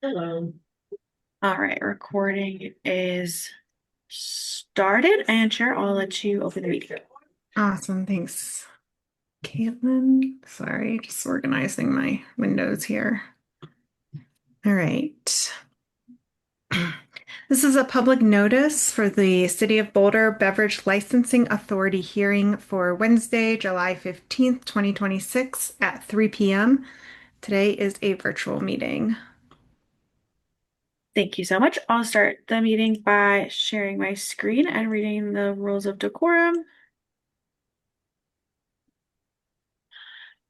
Hello. All right, recording is started. And Chair, I'll let you open the meeting. Awesome. Thanks, Caitlin. Sorry, just organizing my windows here. All right. This is a public notice for the City of Boulder Beverage Licensing Authority hearing for Wednesday, July 15th, 2026 at 3 p.m. Today is a virtual meeting. Thank you so much. I'll start the meeting by sharing my screen and reading the rules of decorum.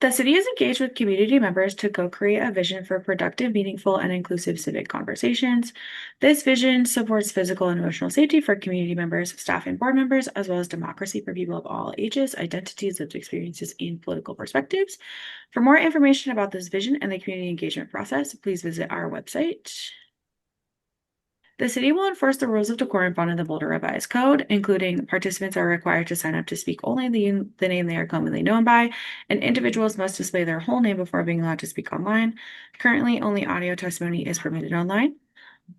The city is engaged with community members to co-create a vision for productive, meaningful, and inclusive civic conversations. This vision supports physical and emotional safety for community members, staff, and board members, as well as democracy for people of all ages, identities, lived experiences, and political perspectives. For more information about this vision and the community engagement process, please visit our website. The city will enforce the rules of decorum found in the Boulder Revised Code, including participants are required to sign up to speak only the name they are commonly known by, and individuals must display their whole name before being allowed to speak online. Currently, only audio testimony is permitted online.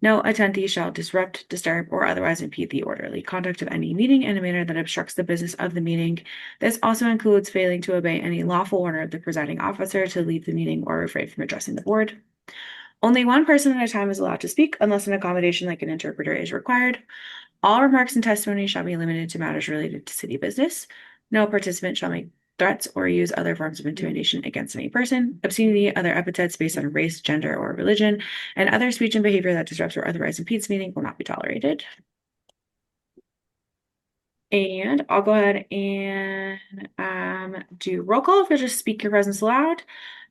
No attendee shall disrupt, disturb, or otherwise impede the orderly conduct of any meeting in a manner that obstructs the business of the meeting. This also includes failing to obey any lawful order of the presiding officer to leave the meeting or refrain from addressing the board. Only one person at a time is allowed to speak unless an accommodation like an interpreter is required. All remarks and testimony shall be limited to matters related to city business. No participant shall make threats or use other forms of intimidation against any person. Obscenity, other epithets based on race, gender, or religion, and other speech and behavior that disrupts or otherwise impedes the meeting will not be tolerated. And I'll go ahead and do roll call for just speak your presence loud.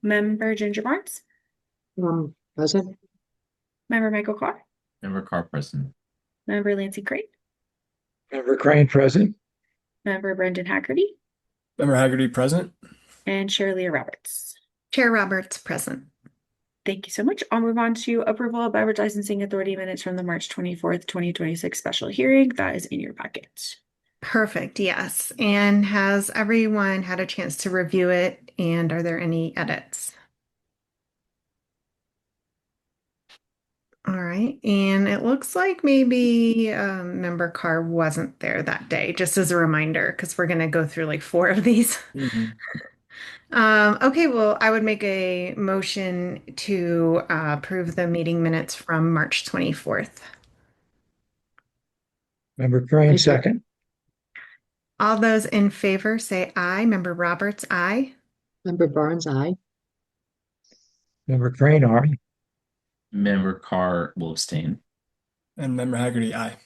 Member Ginger Barnes, Present. Member Michael Carr, Member Carr present. Member Lansing Crate, Member Crane present. Member Brendan Haggerty, Member Haggerty present. and Shirley Roberts. Chair Roberts present. Thank you so much. I'll move on to approval of Beverage Licensing Authority minutes from the March 24th, 2026 special hearing. That is in your packet. Perfect. Yes. And has everyone had a chance to review it? And are there any edits? All right. And it looks like maybe member Carr wasn't there that day, just as a reminder, because we're going to go through like four of these. Okay, well, I would make a motion to approve the meeting minutes from March 24th. Member Crane second. All those in favor say aye. Member Roberts, aye. Member Barnes, aye. Member Crane, aye. Member Carr will abstain. And Member Haggerty, aye.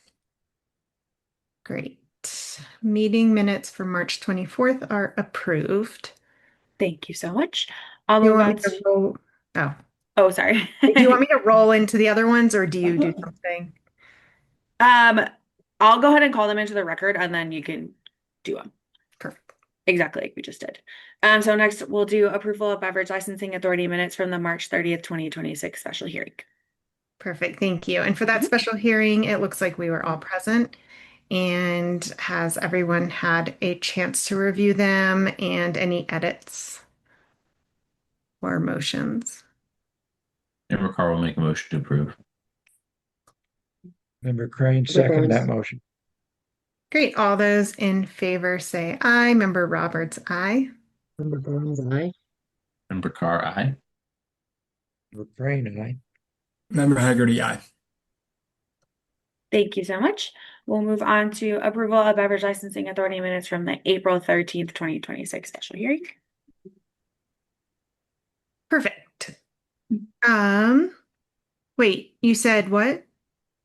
Great. Meeting minutes for March 24th are approved. Thank you so much. I'll Do you move want me on to to, roll? Oh, oh, sorry. do you want me to roll into the other ones or do you do something? Um, I'll go ahead and call them into the record and then you can do them. Perfect. Exactly like we just did. So next we'll do approval of Beverage Licensing Authority minutes from the March 30th, 2026 special hearing. Perfect. Thank you. And for that special hearing, it looks like we were all present. And has everyone had a chance to review them and any edits or motions? Member Carr will make a motion to approve. Member Crane second that motion. Great. All those in favor say aye. Member Roberts, aye. Member Barnes, aye. Member Carr, aye. Member Crane, aye. Member Haggerty, aye. Thank you so much. We'll move on to approval of Beverage Licensing Authority minutes from the April 13th, 2026 special hearing. Perfect. Wait, you said what?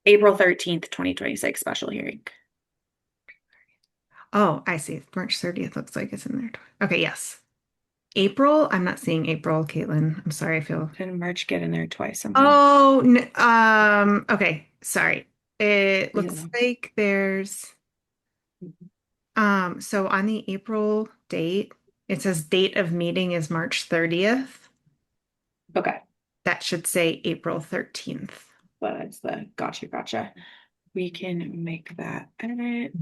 April 13th, 2026 special hearing. Oh, I see. March 30th looks like it's in there. Okay, yes. April? I'm not seeing April, Caitlin. I'm sorry, I feel. Did March get in there twice somehow? Oh, okay. Sorry. It looks Yeah. like there's so on the April date, it says date of meeting is March 30th. Okay. That should say April 13th. But it's the gotcha. We can make that edit.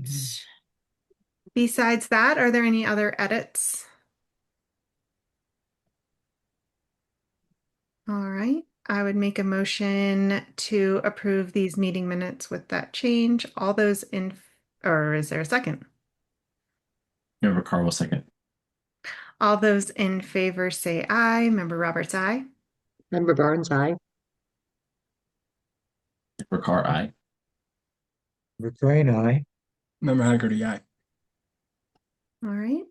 Besides that, are there any other edits? All right. I would make a motion to approve these meeting minutes with that change. All those in, or is there a second? Member Carr will second. All those in favor say aye. Member Roberts, aye. Member Barnes, aye. Member Carr, aye. Member Crane, aye. Member Haggerty, aye. All right.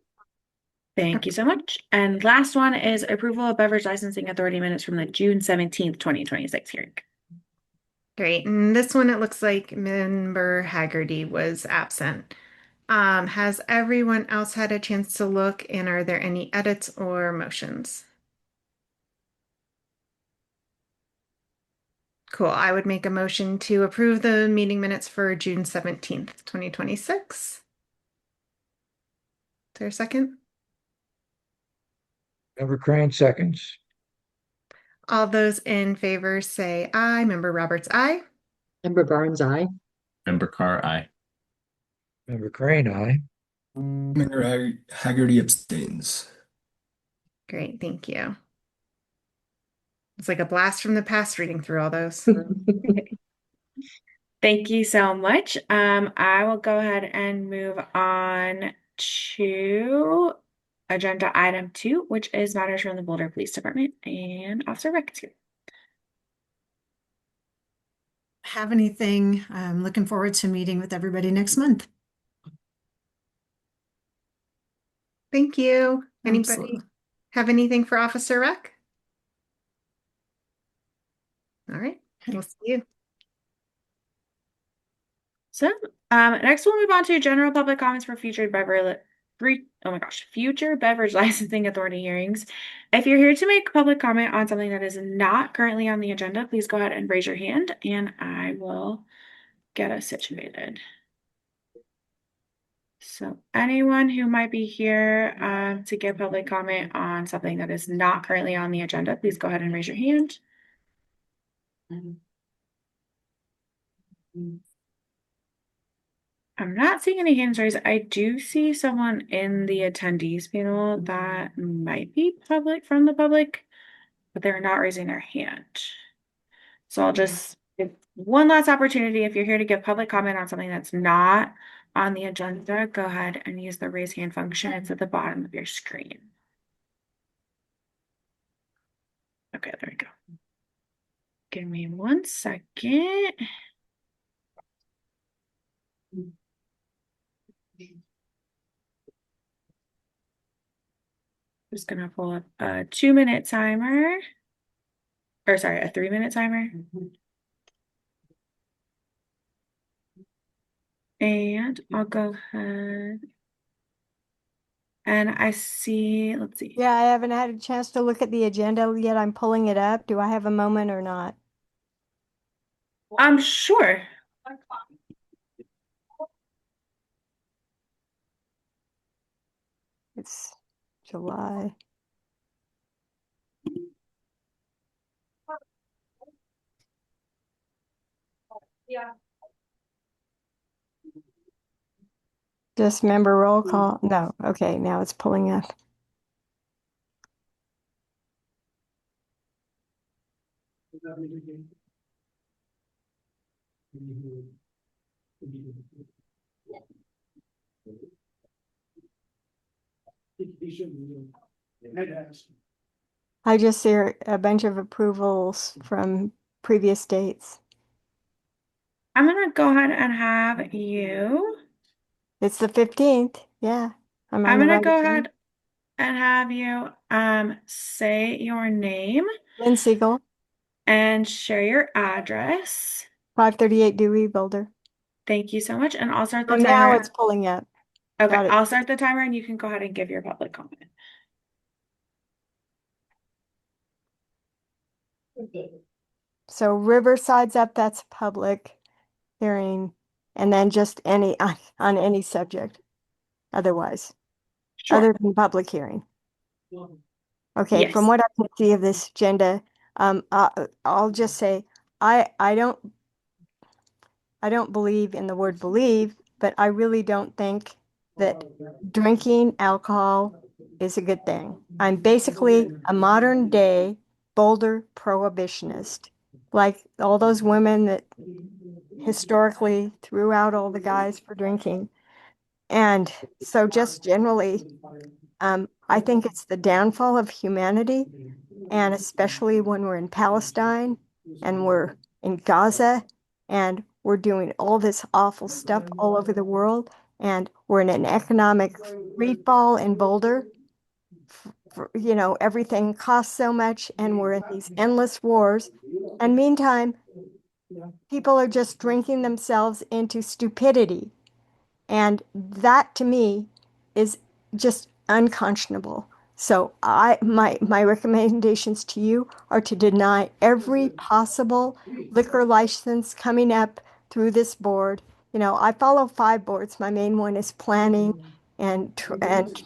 Thank you so much. And last one is approval of beverage licensing authority minutes from the June 17th, 2026 hearing. Great. And this one, it looks like Member Haggerty was absent. Has everyone else had a chance to look, and are there any edits or motions? Cool. I would make a motion to approve the meeting minutes for June 17th, 2026. Is there a second? Member Crane seconds. All those in favor say aye. Member Roberts, aye. Member Barnes, aye. Member Carr, aye. Member Crane, aye. Member Haggerty abstains. Great, thank you. It's like a blast from the past reading through all those. Thank you so much. I will go ahead and move on to agenda item 2, which is matters from the Boulder Police Department, and Officer Rick is here. Have anything. I'm looking forward to meeting with everybody next month. Thank you. Anybody Absolutely. have anything for Officer Rec? All right, we'll see you. So, next we'll move on to general public comments for future beverage licensing authority hearings. If you're here to make public comment on something that is not currently on the agenda, please go ahead and raise your hand and I will get us situated. So anyone who might be here to give public comment on something that is not currently on the agenda, please go ahead and raise your hand. I'm not seeing any hands raised. I do see someone in the attendees panel that might be from the public, but they're not raising their hand. So I'll just give one last opportunity. If you're here to give public comment on something that's not on the agenda, go ahead and use the raise hand function. It's at the bottom of your screen. Okay, there we go. Give me 1 second. Just gonna pull up a 2-minute timer. Or sorry, a 3-minute timer. And I'll go ahead. And I see, let's see. Yeah, I haven't had a chance to look at the agenda yet. I'm pulling it up. Do I have a moment or not? Sure. It's July. Yeah. Just member roll call. No, okay, now it's pulling up. I just see a bunch of approvals from previous dates. I'm gonna go ahead and have you. It's the 15th. Yeah. I'm on the gonna right go agenda. ahead and have you say your name Lynn Siegel, and share your address. 538 Dewey Boulder. Thank you so much. And I'll start the Oh, now timer. it's pulling up. Okay, Got it. I'll start the timer and you can go ahead and give your public comment. So Riverside's up, that's public hearing, and then just any on any subject otherwise, Sure. other than public hearing. Okay, Yes. from what I can see of this agenda, I'll just say I don't believe in the word believe, but I really don't think that drinking alcohol is a good thing. I'm basically a modern day Boulder prohibitionist, like all those women that historically threw out all the guys for drinking. And so just generally, I think it's the downfall of humanity, and especially when we're in Palestine and we're in Gaza and we're doing all this awful stuff all over the world, and we're in an economic free fall in Boulder. Everything costs so much, and we're in these endless wars. And meantime, people are just drinking themselves into stupidity. And that to me is just unconscionable. So my recommendations to you are to deny every possible liquor license coming up through this board. I follow 5 boards. My main one is planning and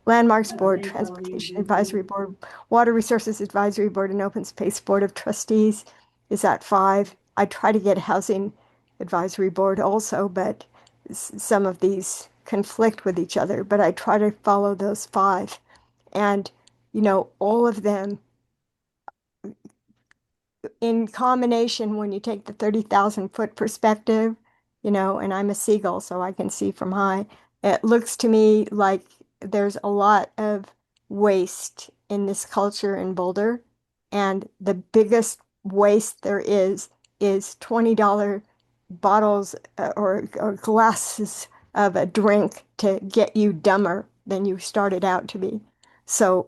landmarks board, transportation advisory board, water resources advisory board, and open space board of trustees is at 5. I try to get housing advisory board also, but some of these conflict with each other, but I try to follow those 5. And, all of them in combination, when you take the 30,000-foot perspective, and I'm a seagull, so I can see from high, it looks to me like there's a lot of waste in this culture in Boulder. And the biggest waste there is $20 bottles or glasses of a drink to get you dumber than you started out to be. So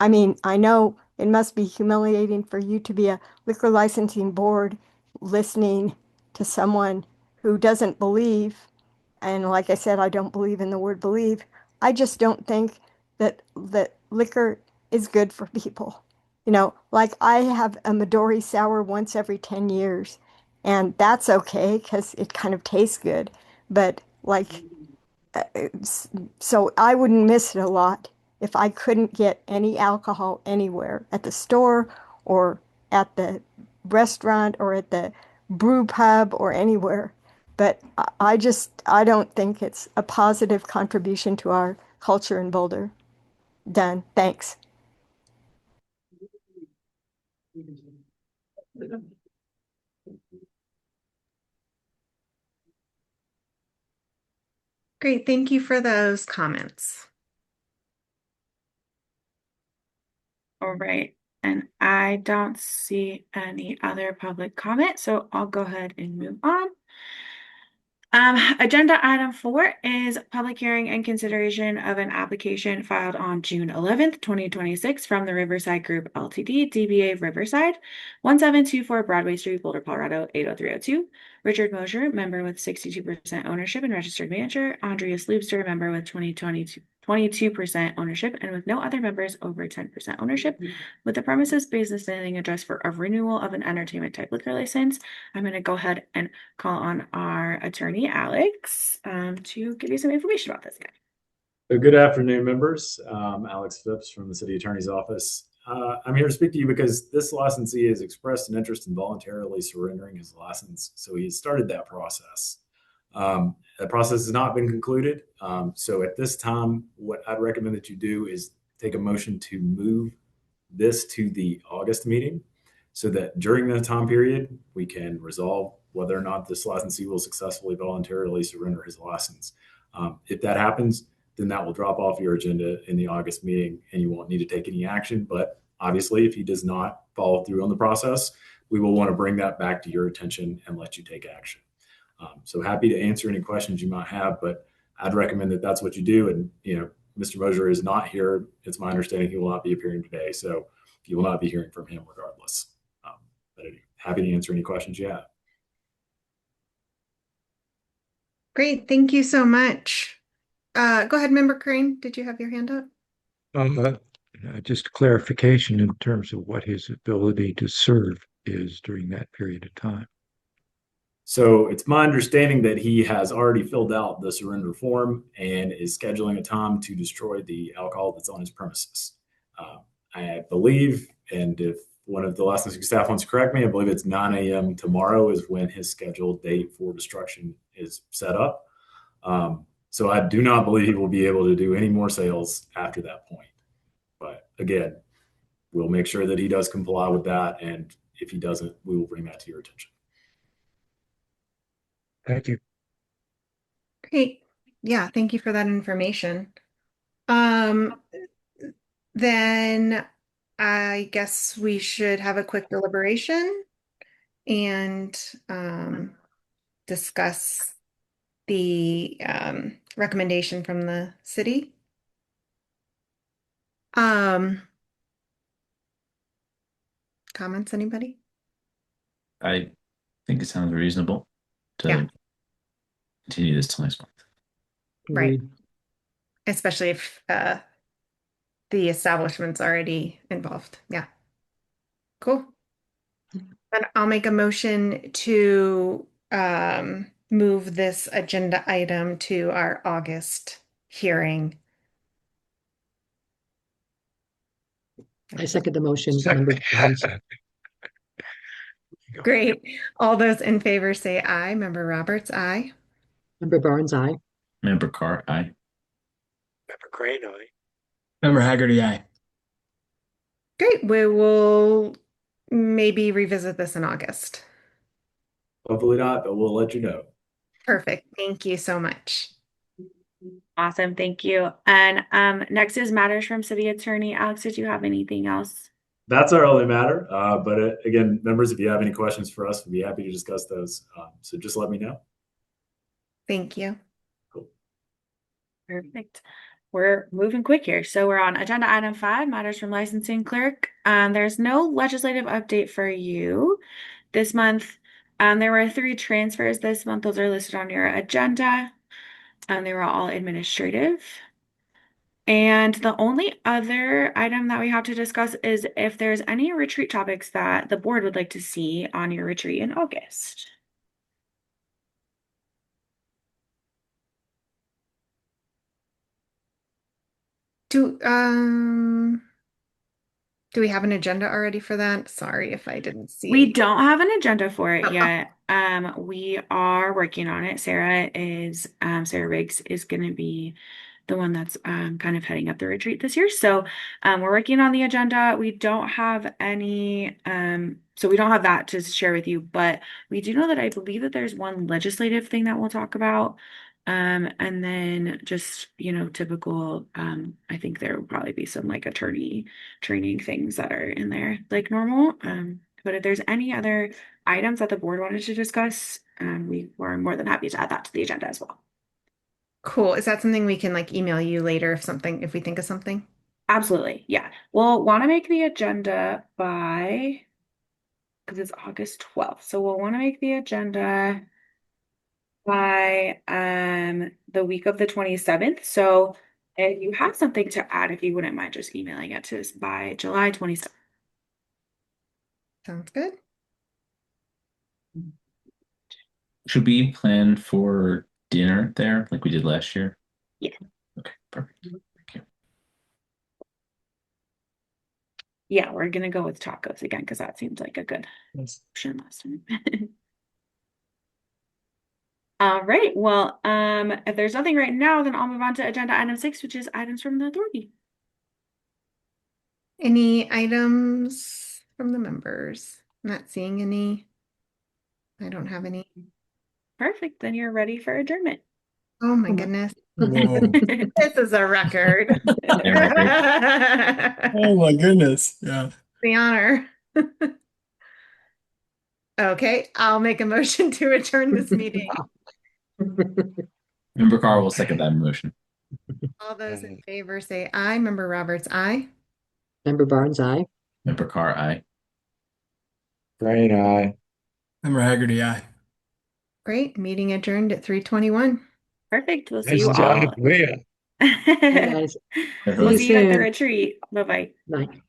I mean, I know it must be humiliating for you to be a liquor licensing board listening to someone who doesn't believe. And like I said, I don't believe in the word believe. I just don't think that liquor is good for people. Like I have a Midori sour once every 10 years, and that's okay because it kind of tastes good. But like so I wouldn't miss it a lot if I couldn't get any alcohol anywhere at the store or at the restaurant or at the brew pub or anywhere. But I don't think it's a positive contribution to our culture in Boulder. Done. Thanks. Great. Thank you for those comments. All right. And I don't see any other public comment, so I'll go ahead and move on. Agenda item 4 is public hearing and consideration of an application filed on June 11th, 2026 from the Riverside Group Ltd, DBA Riverside, 1724 Broadway Street, Boulder, Colorado, 80302. Richard Mosier, member with 62% ownership and registered manager. Andrea Sloopster, member with 22% ownership and with no other members over 10% ownership, with the premises business mailing address for a renewal of an entertainment type liquor license. I'm going to go ahead and call on our attorney, Alex, to give you some information about this guy. Good afternoon, members. Alex Phipps from the City Attorney's Office. I'm here to speak to you because this licensee has expressed an interest in voluntarily surrendering his license, so he started that process. The process has not been concluded, so at this time, what I'd recommend that you do is take a motion to move this to the August meeting so that during that time period, we can resolve whether or not this licensee will successfully voluntarily surrender his license. If that happens, then that will drop off your agenda in the August meeting and you won't need to take any action. But obviously, if he does not follow through on the process, we will want to bring that back to your attention and let you take action. So happy to answer any questions you might have, but I'd recommend that that's what you do. And, Mr. Mosier is not here. It's my understanding he will not be appearing today. So you will not be hearing from him regardless. But happy to answer any questions you have. Great. Thank you so much. Go ahead, Member Crane. Did you have your hand up? Just clarification in terms of what his ability to serve is during that period of time. So it's my understanding that he has already filled out the surrender form and is scheduling a time to destroy the alcohol that's on his premises. I believe, and if one of the licensing staff wants to correct me, I believe it's 9 a.m. tomorrow is when his scheduled date for destruction is set up. So I do not believe he will be able to do any more sales after that point. But again, we'll make sure that he does comply with that. And if he doesn't, we will bring that to your attention. Thank you. Great. Yeah, thank you for that information. Um, then I guess we should have a quick deliberation and discuss the recommendation from the city. Comments, anybody? I think it sounds reasonable Yeah. to continue this till next month. Right. Especially if the establishment's already involved. Yeah. Cool. Then I'll make a motion to move this agenda item to our August hearing. I second the motion. Second. Member Barnes. Great. All those in favor say aye. Member Roberts, aye. Member Barnes, aye. Member Carr, aye. Member Crane, aye. Member Haggerty, aye. Great. We will maybe revisit this in August. Hopefully not, but we'll let you know. Perfect. Thank you so much. Awesome, thank you. And next is matters from city attorney. Alex, did you have anything else? That's our only matter. But again, members, if you have any questions for us, we'd be happy to discuss those. So just let me know. Thank you. Cool. Perfect. We're moving quick here. So we're on agenda item 5, matters from licensing clerk. There's no legislative update for you this month. There were 3 transfers this month. Those are listed on your agenda. They were all administrative. And the only other item that we have to discuss is if there's any retreat topics that the board would like to see on your retreat in August. Do we have an agenda already for that? Sorry if I didn't see. We don't have an agenda for it Oh, yet. We are working on it. Sarah Riggs is going to be the one that's kind of heading up the retreat this year. So we're working on the agenda. We don't have any, so we don't have that to share with you, but we do know that I believe that there's one legislative thing that we'll talk about. And then just, typical, I think there will probably be some like attorney training things that are in there like normal. But if there's any other items that the board wanted to discuss, we were more than happy to add that to the agenda as well. cool. Is that something we can like email you later if we think of something? Absolutely. Yeah. We'll want to make the agenda because it's August 12th. So we'll want to make the agenda by the week of the 27th. So if you have something to add, if you wouldn't mind just emailing it to us by July 27th. Sounds good. Should we plan for dinner there like we did last year? Yeah. Okay, perfect. Thank you. Yeah, we're gonna go with tacos again because that seems like a good option last time. All right. Well, if there's nothing right now, then I'll move on to agenda item 6, which is items from the authority. Any items from the members? Not seeing any. I don't have any. Perfect. Then you're ready for adjournment. Oh my goodness. Whoa. This is a record. Oh my goodness. Yeah. The honor. Okay, I'll make a motion to adjourn this meeting. Member Carr will second that motion. All those in favor say aye. Member Roberts, aye. Member Barnes, aye. Member Carr, aye. Crane, aye. Member Haggerty, aye. Great. Meeting adjourned at 3:21. Perfect. We'll see Nice you job, all. Leah. Hey, guys. We'll you see you at the soon. retreat. Bye-bye. Night.